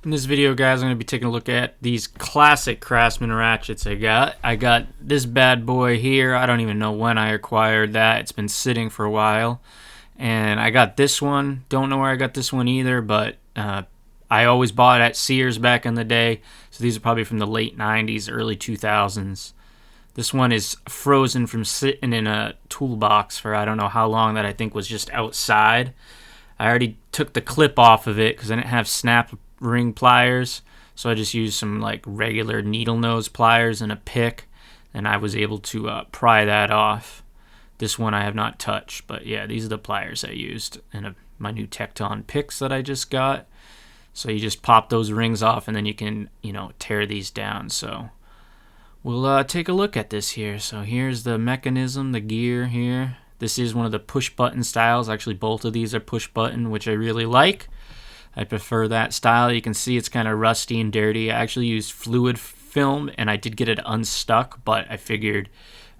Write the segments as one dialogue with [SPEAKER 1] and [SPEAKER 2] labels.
[SPEAKER 1] In this video, guys, I'm going to be taking a look at these classic Craftsman ratchets I got. I got this bad boy here. I don't even know when I acquired that. It's been sitting for a while. And I got this one. Don't know where I got this one either, but I always bought it at Sears back in the day. So these are probably from the late 90s, early 2000s. This one is frozen from sitting in a toolbox for I don't know how long, that I think was just outside. I already took the clip off of it because I didn't have snap ring pliers, so I just used some like regular needle nose pliers and a pick, and I was able to pry that off. This one I have not touched, but yeah, these are the pliers I used in my new Tecton picks that I just got. So you just pop those rings off and then you can, tear these down. So we'll take a look at this here. So here's the mechanism, the gear here. This is one of the push button styles. Actually, both of these are push button, which I really like. I prefer that style. You can see it's kind of rusty and dirty. I actually used fluid film and I did get it unstuck, but I figured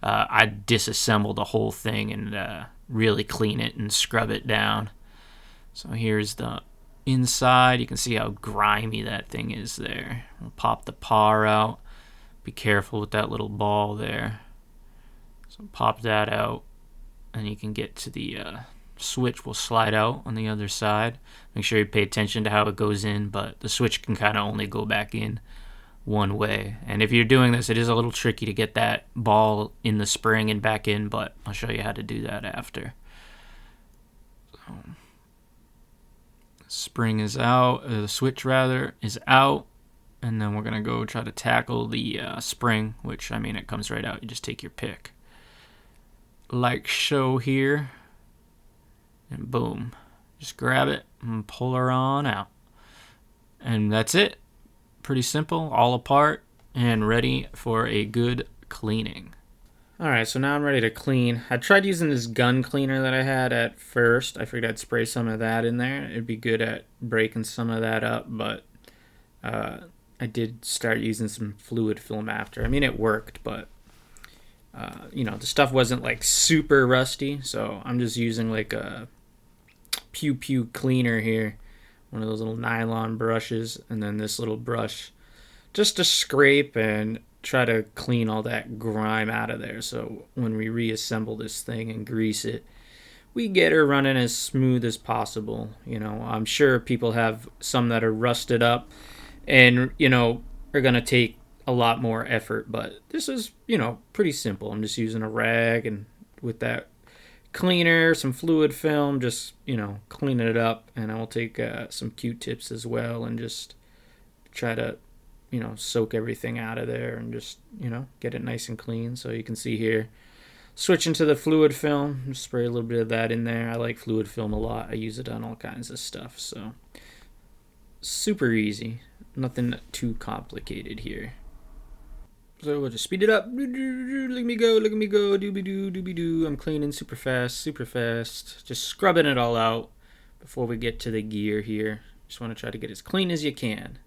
[SPEAKER 1] I'd disassemble the whole thing and really clean it and scrub it down. So here's the inside. You can see how grimy that thing is there. We'll pop the paw out. Be careful with that little ball there. So pop that out and you can get to the switch will slide out on the other side. Make sure you pay attention to how it goes in, but the switch can kind of only go back in one way. And if you're doing this, it is a little tricky to get that ball in the spring and back in, but I'll show you how to do that after. So, spring is out, the switch rather is out, and then we're gonna go try to tackle the spring, which it comes right out. You just take your pick, like so here. And boom, just grab it and pull her on out. And that's it. Pretty simple, all apart and ready for a good cleaning. Alright, so now I'm ready to clean. I tried using this gun cleaner that I had at first. I figured I'd spray some of that in there. It'd be good at breaking some of that up, but I did start using some fluid film after. It worked, but the stuff wasn't like super rusty, so I'm just using like a pew cleaner here, one of those little nylon brushes, and then this little brush just to scrape and try to clean all that grime out of there, so when we reassemble this thing and grease it, we get her running as smooth as possible. I'm sure people have some that are rusted up and are gonna take a lot more effort, but this is pretty simple. I'm just using a rag and with that cleaner, some fluid film, just cleaning it up, and I will take some Q-tips as well and just try to soak everything out of there and just get it nice and clean. So you can see here, switching to the fluid film, just spray a little bit of that in there. I like fluid film a lot. I use it on all kinds of stuff, so super easy, nothing too complicated here. So we'll just speed it up. Look at me go, doobie-doo, doobie-doo. I'm cleaning super fast. Just scrubbing it all out before we get to the gear here. Just want to try to get as clean as you can.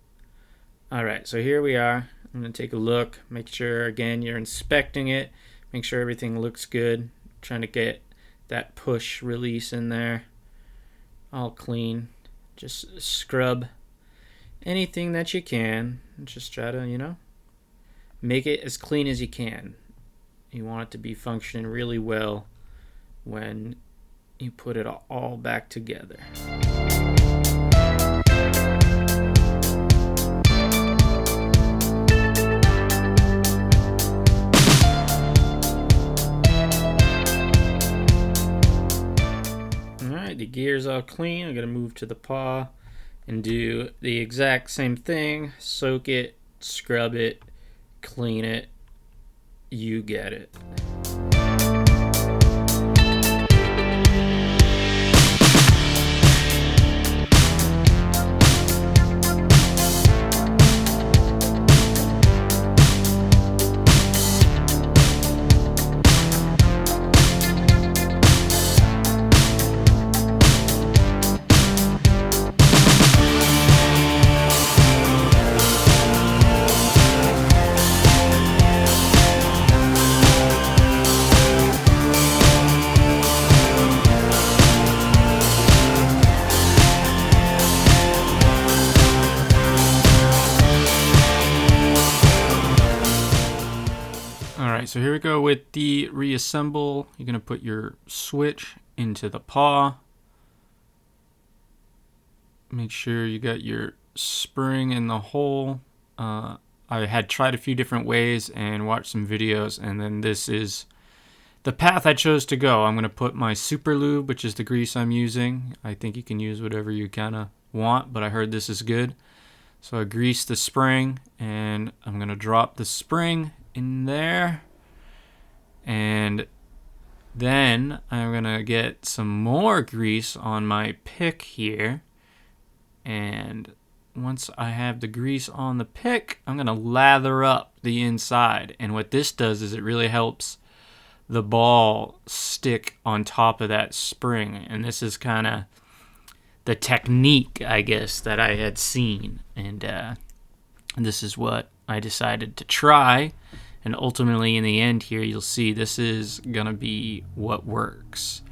[SPEAKER 1] Alright, so here we are. I'm going to take a look. Make sure, again, you're inspecting it. Make sure everything looks good. Trying to get that push release in there. All clean. Just scrub anything that you can. Just try to, make it as clean as you can. You want it to be functioning really well when you put it all back together. Alright, the gear's all clean. I'm going to move to the paw and do the exact same thing. Soak it, scrub it, clean it, you get it. Alright, so here we go with the reassemble. You're going to put your switch into the paw. Make sure you got your spring in the hole. I had tried a few different ways and watched some videos, and then this is the path I chose to go. I'm going to put my super lube, which is the grease I'm using. I think you can use whatever you kind of want, but I heard this is good. So I grease the spring, and I'm going to drop the spring in there, and then I'm gonna get some more grease on my pick here, and once I have the grease on the pick, I'm gonna lather up the inside. And what this does is it really helps the ball stick on top of that spring, and this is kind of the technique, I guess, that I had seen, and this is what I decided to try. And ultimately, in the end here, you'll see this is going to be what works.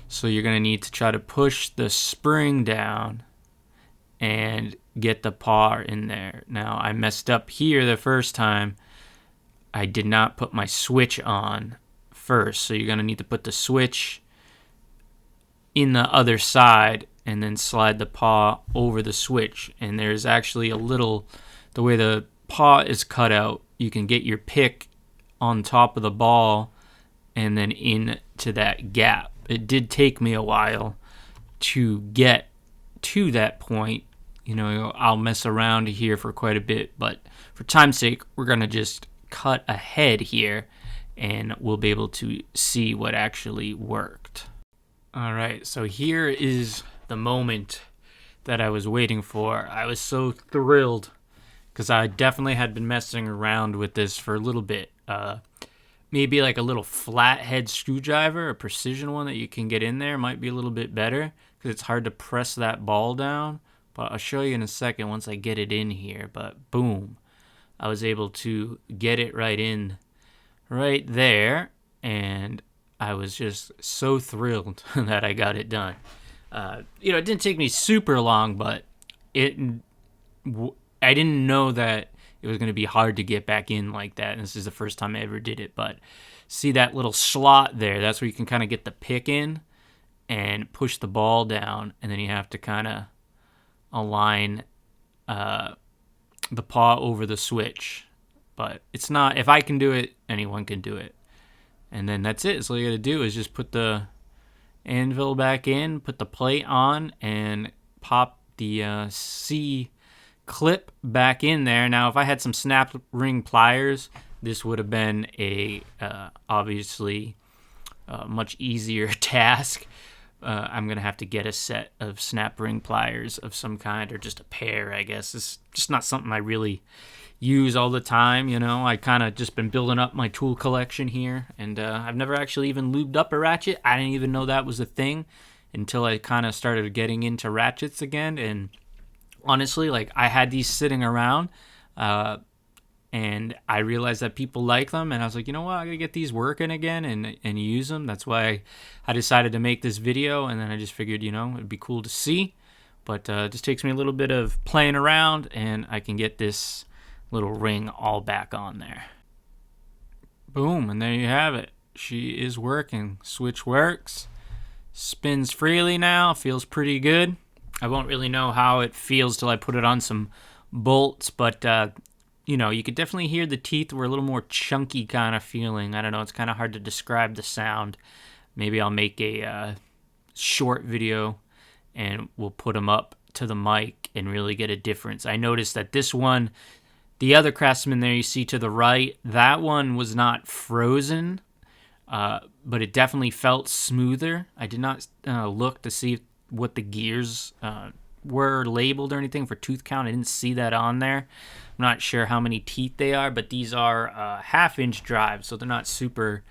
[SPEAKER 1] So you're going to need to try to push the spring down and get the paw in there. Now, I messed up here the first time. I did not put my switch on first. So you're going to need to put the switch in the other side and then slide the paw over the switch. And there's actually a little, the way the paw is cut out, you can get your pick on top of the ball and then into that gap. It did take me a while to get to that point. You know, I'll mess around here for quite a bit, but for time's sake, we're going to just cut ahead here and we'll be able to see what actually worked. All right, so here is the moment that I was waiting for. I was so thrilled because I definitely had been messing around with this for a little bit. Maybe like a little flathead screwdriver, a precision one that you can get in there might be a little bit better because it's hard to press that ball down. But I'll show you in a second once I get it in here. But boom, I was able to get it right in right there, and I was just so thrilled that I got it done. It didn't take me super long, but I didn't know that it was going to be hard to get back in like that. And this is the first time I ever did it. But see that little slot there? That's where you can kind of get the pick in and push the ball down. And then you have to kind of align the paw over the switch. But it's not, if I can do it, anyone can do it. And then that's it. So all you got to do is just put the anvil back in, put the plate on, and pop the C clip back in there. Now, if I had some snap ring pliers, this would have been obviously much easier task. I'm going to have to get a set of snap ring pliers of some kind, or just a pair, I guess. It's just not something I really use all the time, you know. I kind of just been building up my tool collection here, and I've never actually even lubed up a ratchet. I didn't even know that was a thing until I kind of started getting into ratchets again. And honestly, like, I had these sitting around, and I realized that people like them, and I was like, you know what, I gotta get these working again and use them. That's why I decided to make this video, and then I just figured, it'd be cool to see. But it just takes me a little bit of playing around, and I can get this little ring all back on there. Boom, and there you have it. She is working. Switch works. Spins freely now. Feels pretty good. I won't really know how it feels till I put it on some bolts, but you could definitely hear the teeth were a little more chunky kind of feeling. I don't know, it's kind of hard to describe the sound. Maybe I'll make a short video and we'll put them up to the mic and really get a difference. I noticed that this one, the other Craftsman there you see to the right, that one was not frozen, but it definitely felt smoother. I did not look to see what the gears were labeled or anything for tooth count. I didn't see that on there. I'm not sure how many teeth they are, but these are half-inch drives, so they're not super,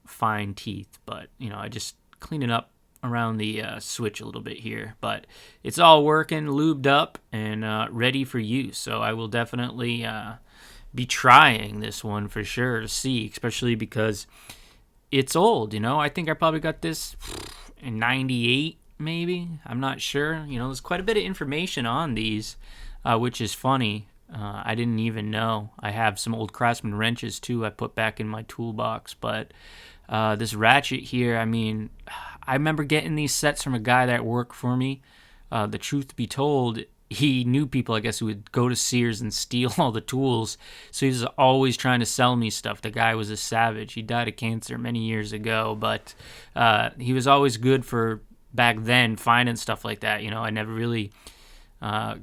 [SPEAKER 1] fine teeth. But, I just clean it up around the switch a little bit here. But it's all working, lubed up, and ready for use. So I will definitely be trying this one for sure to see, especially because it's old, I think I probably got this in 98, maybe. I'm not sure. There's quite a bit of information on these, which is funny. I didn't even know. I have some old Craftsman wrenches too I put back in my toolbox, but this ratchet here, I mean, I remember getting these sets from a guy that worked for me. The truth be told, he knew people, I guess, who would go to Sears and steal all the tools. So he was always trying to sell me stuff. The guy was a savage. He died of cancer many years ago, but he was always good for back then finding stuff like that. You know, I never really thought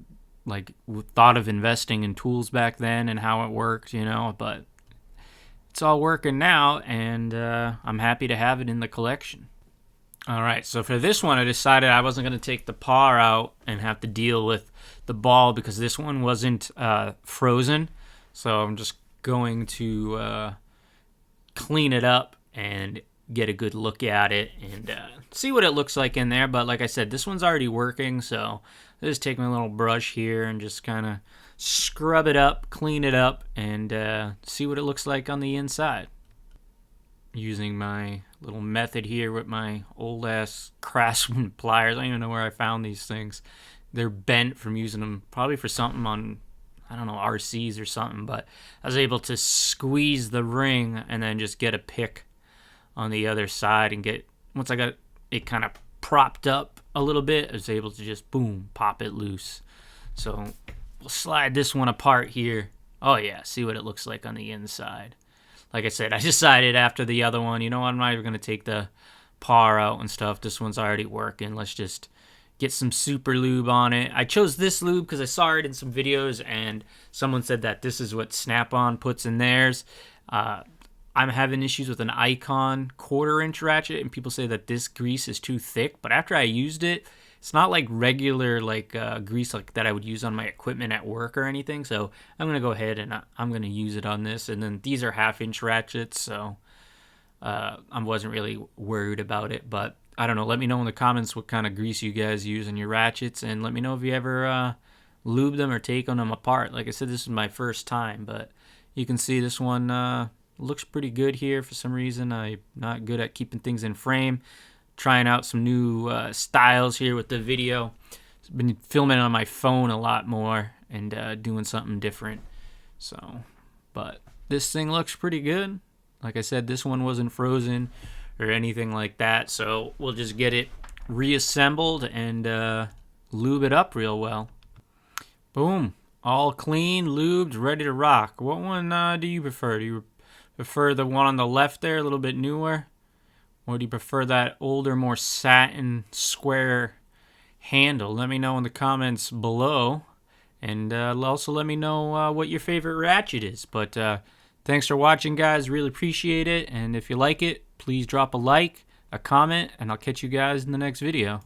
[SPEAKER 1] of investing in tools back then and how it worked, you know, but it's all working now, and I'm happy to have it in the collection. All right, so for this one, I decided I wasn't going to take the paw out and have to deal with the ball because this one wasn't frozen. So I'm just going to clean it up and get a good look at it and see what it looks like in there. But like I said, this one's already working, so I'll just take my little brush here and just kind of scrub it up, clean it up, and see what it looks like on the inside. Using my little method here with my old ass Craftsman pliers. I don't even know where I found these things. They're bent from using them probably for something on, I don't know, RCs or something, but I was able to squeeze the ring and then just get a pick on the other side and get, once I got it kind of propped up a little bit, I was able to just boom, pop it loose. So we'll slide this one apart here. Oh yeah, see what it looks like on the inside. Like I said, I decided after the other one, you know what, I'm not even going to take the paw out and stuff. This one's already working. Let's just get some super lube on it. I chose this lube because I saw it in some videos, and someone said that this is what Snap-on puts in theirs. I'm having issues with an Icon 1/4-inch ratchet, and people say that this grease is too thick. But after I used it, it's not like regular grease like that I would use on my equipment at work or anything. So I'm going to go ahead and I'm going to use it on this. And then these are 1/2-inch ratchets, so I wasn't really worried about it. But I don't know. Let me know in the comments what kind of grease you guys use on your ratchets. And let me know if you ever lube them or taken them apart. Like I said, this is my first time. But you can see this one looks pretty good here. For some reason, I'm not good at keeping things in frame. Trying out some new styles here with the video. I've been filming on my phone a lot more and doing something different. So, but this thing looks pretty good. Like I said, this one wasn't frozen or anything like that. So we'll just get it reassembled and lube it up real well. Boom. All clean, lubed, ready to rock. What one do you prefer? Do you prefer the one on the left there, a little bit newer? Or do you prefer that older, more satin, square handle? Let me know in the comments below. And also let me know what your favorite ratchet is. But thanks for watching, guys. Really appreciate it. And if you like it, please drop a like, a comment, and I'll catch you guys in the next video.